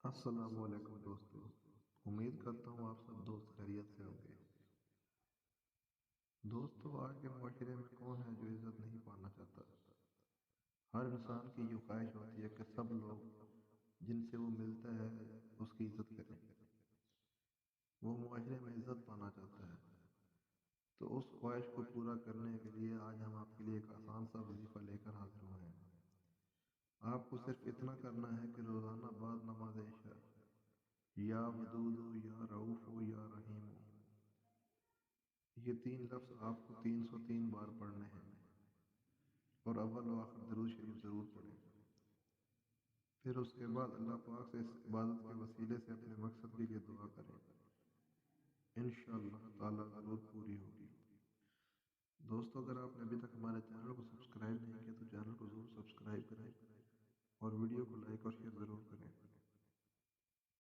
السلام علیکم دوستو، امید کرتا ہوں آپ سب دوست خیریت سے ہوں گے۔ دوستو، آج کے معاشرے میں کون ہے جو عزت نہیں پانا چاہتا؟ ہر انسان کی یہ خواہش ہوتی ہے کہ سب لوگ جن سے وہ ملتا ہے اس کی عزت کریں، وہ معاشرے میں عزت پانا چاہتا ہے۔ تو اس خواہش کو پورا کرنے کے لیے آج ہم آپ کے لیے ایک آسان سا وظیفہ لے کر حاضر ہوئے ہیں۔ آپ کو صرف اتنا کرنا ہے کہ روزانہ بعد نماز عشاء یا ودود ہو یا رعوف ہو یا رحیم ہو، یہ 3 لفظ آپ کو 303 بار پڑھنے ہیں، اور اول و آخر درود شریف ضرور پڑھیں۔ پھر اس کے بعد اللہ پاک سے اس عبادت کے وسیلے سے اپنے مقصد کے لیے دعا کریں، انشاءاللہ تعالی ضرور پوری ہوگی۔ دوستو، اگر آپ نے ابھی تک ہمارے چینل کو سبسکرائب نہیں کیا تو چینل کو ضرور سبسکرائب کریں اور ویڈیو کو لائک اور شیئر ضرور کریں۔